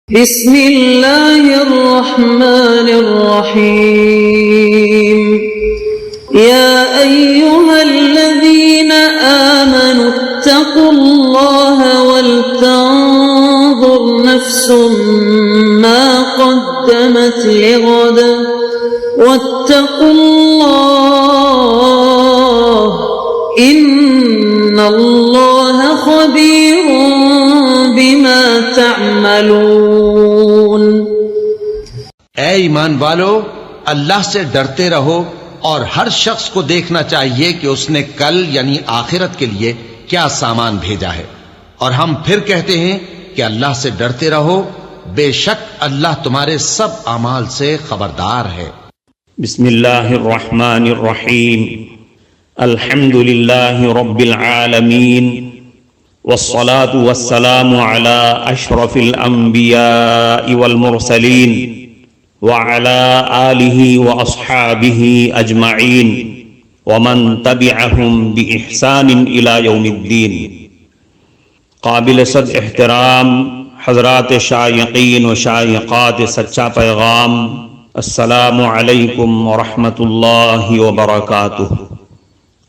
بسم اللہ الرحمن الرحیم یا ایہا الذین آمنوا اتقوا اللہ ولتنظر نفس ما قدمت لغد واتقوا اللہ ان اللہ خبیر بما تعملون۔ اے ایمان والو، اللہ سے ڈرتے رہو اور ہر شخص کو دیکھنا چاہیے کہ اس نے کل یعنی آخرت کے لیے کیا سامان بھیجا ہے، اور ہم پھر کہتے ہیں کہ اللہ سے ڈرتے رہو، بے شک اللہ تمہارے سب اعمال سے خبردار ہے۔ بسم اللہ الرحمن الرحیم، الحمد للہ رب العالمین، والصلاة والسلام على اشرف الانبیاء والمرسلین وعلى آلہ واصحابہ اجمعین ومن تبعہم بإحسان الى یوم الدین۔ قابل صد احترام حضرات شائقین و شائقات سچا پیغام، السلام علیکم ورحمۃ اللہ وبرکاتہ۔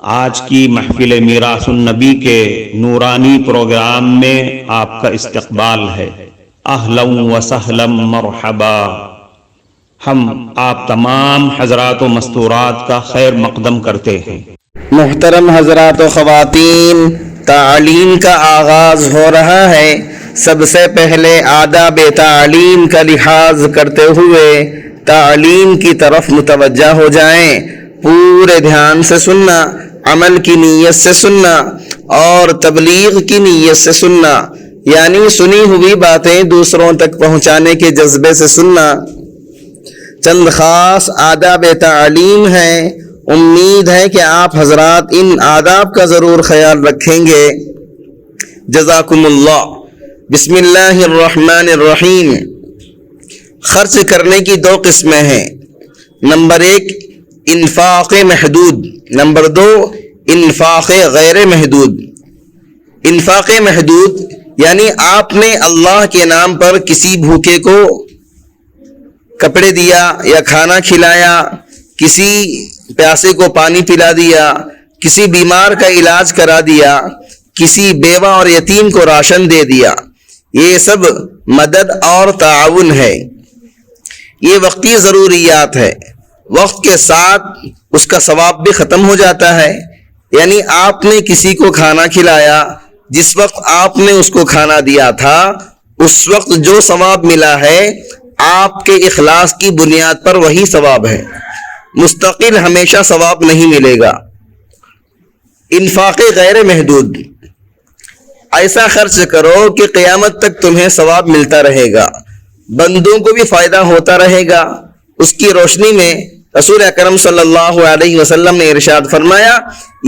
آج کی محفل میراث النبی کے نورانی پروگرام میں آپ کا استقبال ہے۔ اہلا و سہلا مرحبا۔ ہم آپ تمام حضرات و مستورات کا خیر مقدم کرتے ہیں۔ محترم حضرات و خواتین، تعلیم کا آغاز ہو رہا ہے۔ سب سے پہلے آداب تعلیم کا لحاظ کرتے ہوئے تعلیم کی طرف متوجہ ہو جائیں۔ پورے دھیان سے سننا، عمل کی نیت سے سننا اور تبلیغ کی نیت سے سننا، یعنی سنی ہوئی باتیں دوسروں تک پہنچانے کے جذبے سے سننا۔ چند خاص آداب تعلیم ہیں، امید ہے کہ آپ حضرات ان آداب کا ضرور خیال رکھیں گے۔ جزاکم اللہ۔ بسم اللہ الرحمن الرحیم۔ خرچ کرنے کی دو قسمیں ہیں۔ نمبر 1 انفاق محدود، نمبر 2 انفاق غیر محدود۔ انفاق محدود یعنی آپ نے اللہ کے نام پر کسی بھوکے کو کپڑے دیا یا کھانا کھلایا، کسی پیاسے کو پانی پلا دیا، کسی بیمار کا علاج کرا دیا، کسی بیوہ اور یتیم کو راشن دے دیا، یہ سب مدد اور تعاون ہے۔ یہ وقتی ضروریات ہے، وقت کے ساتھ اس کا ثواب بھی ختم ہو جاتا ہے۔ یعنی آپ نے کسی کو کھانا کھلایا، جس وقت آپ نے اس کو کھانا دیا تھا اس وقت جو ثواب ملا ہے آپ کے اخلاص کی بنیاد پر وہی ثواب ہے، مستقل ہمیشہ ثواب نہیں ملے گا۔ انفاق غیر محدود، ایسا خرچ کرو کہ قیامت تک تمہیں ثواب ملتا رہے گا، بندوں کو بھی فائدہ ہوتا رہے گا۔ اس کی روشنی میں رسول اکرم صلی اللہ علیہ وسلم نے ارشاد فرمایا،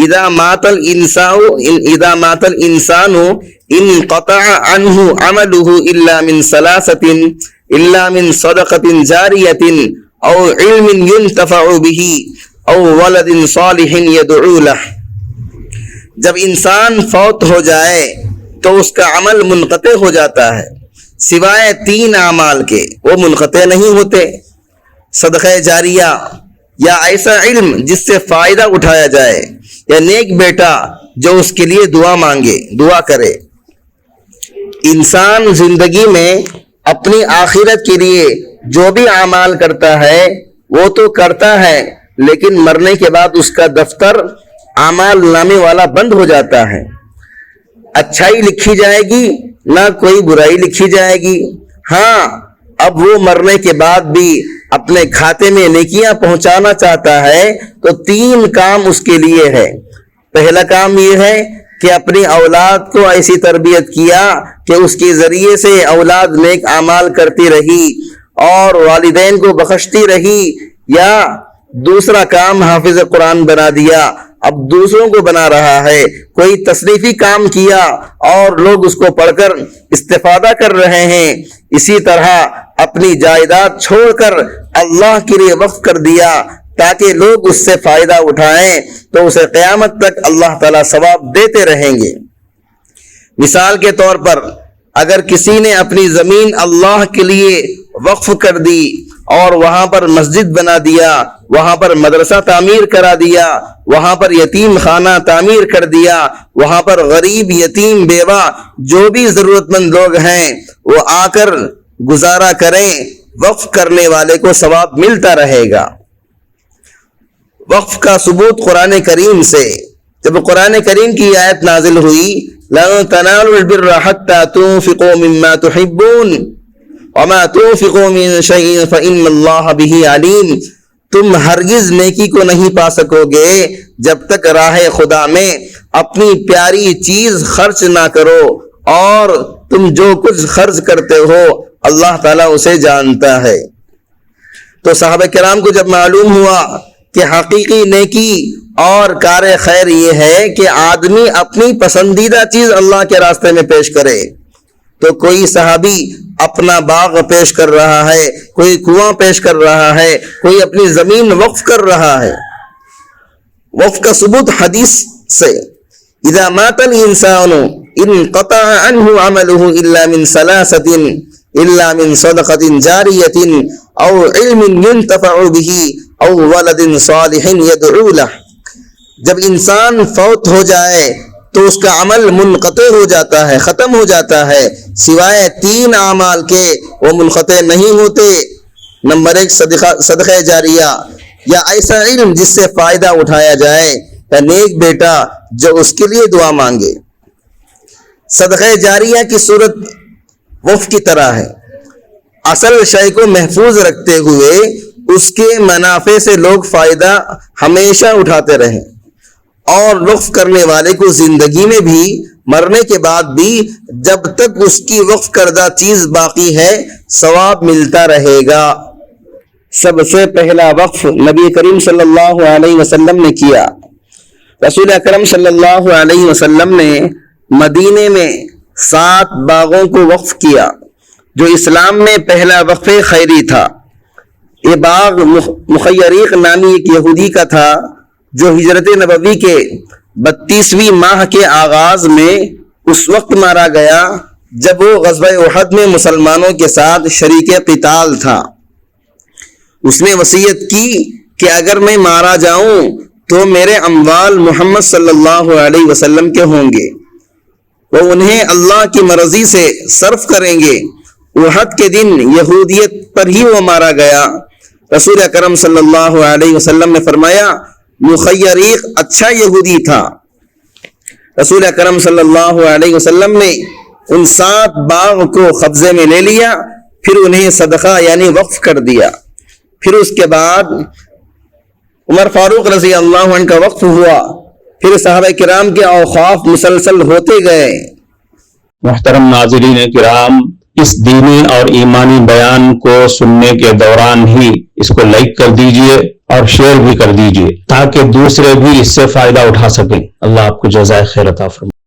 اذا مات الانسان انقطع عنه عمله الا من ثلاثة الا من صدقة جاریة او علم ينتفع به او ولد صالح يدعو له۔ جب انسان فوت ہو جائے تو اس کا عمل منقطع ہو جاتا ہے، سوائے 3 اعمال کے وہ منقطع نہیں ہوتے۔ صدقہ جاریہ یا ایسا علم جس سے فائدہ اٹھایا جائے، یا نیک بیٹا جو اس کے لیے دعا مانگے، دعا کرے۔ انسان زندگی میں اپنی آخرت کے لیے جو بھی اعمال کرتا ہے وہ تو کرتا ہے، لیکن مرنے کے بعد اس کا دفتر اعمال نامے والا بند ہو جاتا ہے۔ اچھائی لکھی جائے گی، نہ کوئی برائی لکھی جائے گی۔ ہاں، اب وہ مرنے کے بعد بھی اپنے کھاتے میں نیکیاں پہنچانا چاہتا ہے تو 3 کام اس کے لیے ہے۔ پہلا کام یہ ہے کہ اپنی اولاد کو ایسی تربیت کیا کہ اس کے ذریعے سے اولاد نیک اعمال کرتی رہی اور والدین کو بخشتی رہی، یا دوسرا کام حافظ قرآن بنا دیا، اب دوسروں کو بنا رہا ہے۔ کوئی تصنیفی کام کیا اور لوگ اس کو پڑھ کر استفادہ کر رہے ہیں۔ اسی طرح اپنی جائیداد چھوڑ کر اللہ کے لیے وقف کر دیا تاکہ لوگ اس سے فائدہ اٹھائیں، تو اسے قیامت تک اللہ تعالیٰ ثواب دیتے رہیں گے۔ مثال کے طور پر اگر کسی نے اپنی زمین اللہ کے لیے وقف کر دی اور وہاں پر مسجد بنا دیا، وہاں پر مدرسہ تعمیر کرا دیا، وہاں پر یتیم خانہ تعمیر کر دیا، وہاں پر غریب یتیم بیوہ جو بھی ضرورت مند لوگ ہیں وہ آ کر گزارا کریں، وقف کرنے والے کو ثواب ملتا رہے گا۔ وقف کا ثبوت قرآن کریم سے، جب قرآن کریم کی آیت نازل ہوئی لَن تَنَالُوا الْبِرَّ حَتَّى تُنْفِقُوا مِمَّا تُحِبُّونَ وَمَا تُنْفِقُوا مِنْ شَيْءٍ فَإِنَّ اللَّهَ بِهِ عَلِيمٌ، تم ہرگز نیکی کو نہیں پا سکو گے جب تک راہ خدا میں اپنی پیاری چیز خرچ نہ کرو، اور تم جو کچھ خرچ کرتے ہو اللہ تعالیٰ اسے جانتا ہے۔ تو صحابہ کرام کو جب معلوم ہوا کہ حقیقی نیکی اور کار خیر یہ ہے کہ آدمی اپنی پسندیدہ چیز اللہ کے راستے میں پیش کرے، تو کوئی صحابی اپنا باغ پیش کر رہا ہے، کوئی کنواں پیش کر رہا ہے، کوئی اپنی زمین وقف کر رہا ہے۔ وقف کا ثبوت حدیث سے، اذا مات الانسان انقطع عنه عمله الا من ثلاثة الا من صدقة جاریة او علم ينتفع به او ولد صالح يدعو له، جب انسان فوت ہو جائے تو اس کا عمل منقطع ہو جاتا ہے، ختم ہو جاتا ہے، سوائے 3 اعمال کے وہ منقطع نہیں ہوتے۔ نمبر 1 صدقہ جاریہ، یا ایسا علم جس سے فائدہ اٹھایا جائے، یا نیک بیٹا جو اس کے لیے دعا مانگے۔ صدقہ جاریہ کی صورت وقف کی طرح ہے، اصل شے کو محفوظ رکھتے ہوئے اس کے منافع سے لوگ فائدہ ہمیشہ اٹھاتے رہیں، اور وقف کرنے والے کو زندگی میں بھی مرنے کے بعد بھی جب تک اس کی وقف کردہ چیز باقی ہے ثواب ملتا رہے گا۔ سب سے پہلا وقف نبی کریم صلی اللہ علیہ وسلم نے کیا۔ رسول اکرم صلی اللہ علیہ وسلم نے مدینے میں 7 باغوں کو وقف کیا، جو اسلام میں پہلا وقف خیری تھا۔ یہ باغ مخیریق نامی ایک یہودی کا تھا، جو ہجرت نبوی کے 32ویں ماہ کے آغاز میں اس وقت مارا گیا جب وہ غزوہ احد میں مسلمانوں کے ساتھ شریک قتال تھا۔ اس نے وصیت کی کہ اگر میں مارا جاؤں تو میرے اموال محمد صلی اللہ علیہ وسلم کے ہوں گے، وہ انہیں اللہ کی مرضی سے صرف کریں گے۔ احد کے دن یہودیت پر ہی وہ مارا گیا۔ رسول اکرم صلی اللہ علیہ وسلم نے فرمایا مخیریق اچھا یہودی تھا۔ رسول اکرم صلی اللہ علیہ وسلم نے ان 7 باغ کو قبضے میں لے لیا، پھر انہیں صدقہ یعنی وقف کر دیا۔ پھر اس کے بعد عمر فاروق رضی اللہ عنہ کا وقف ہوا، پھر صحابہ کرام کے اوقاف مسلسل ہوتے گئے۔ محترم ناظرین کرام، اس دینی اور ایمانی بیان کو سننے کے دوران ہی اس کو لائک کر دیجئے اور شیئر بھی کر دیجئے تاکہ دوسرے بھی اس سے فائدہ اٹھا سکیں۔ اللہ آپ کو جزائے خیر عطا فرمائے۔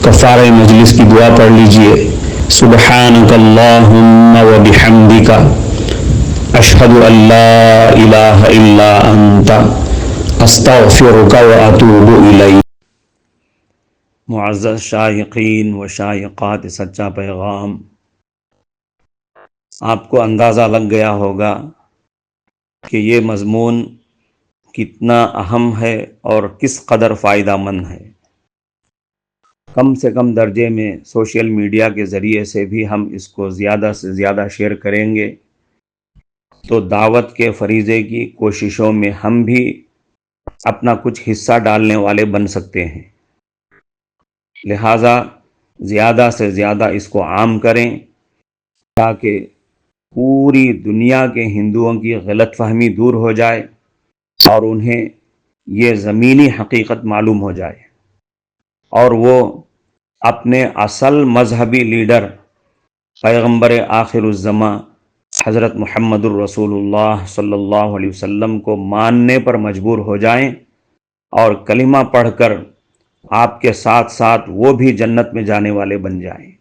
کفارہ مجلس کی دعا پڑھ لیجئے. سبحانک اللہم و بحمدک اشہد ان لا الہ الا انت استغفرک و اتوب الیک. معزز شائقین و شائقات سچا پیغام، آپ کو اندازہ لگ گیا ہوگا کہ یہ مضمون کتنا اہم ہے اور کس قدر فائدہ مند ہے. کم سے کم درجے میں سوشل میڈیا کے ذریعے سے بھی ہم اس کو زیادہ سے زیادہ شیئر کریں گے تو دعوت کے فریضے کی کوششوں میں ہم بھی اپنا کچھ حصہ ڈالنے والے بن سکتے ہیں. لہٰذا زیادہ سے زیادہ اس کو عام کریں تاکہ پوری دنیا کے ہندوؤں کی غلط فہمی دور ہو جائے اور انہیں یہ زمینی حقیقت معلوم ہو جائے اور وہ اپنے اصل مذہبی لیڈر پیغمبر آخر الزماں حضرت محمد الرسول اللہ صلی اللہ علیہ وسلم کو ماننے پر مجبور ہو جائیں اور کلمہ پڑھ کر آپ کے ساتھ ساتھ وہ بھی جنت میں جانے والے بن جائیں.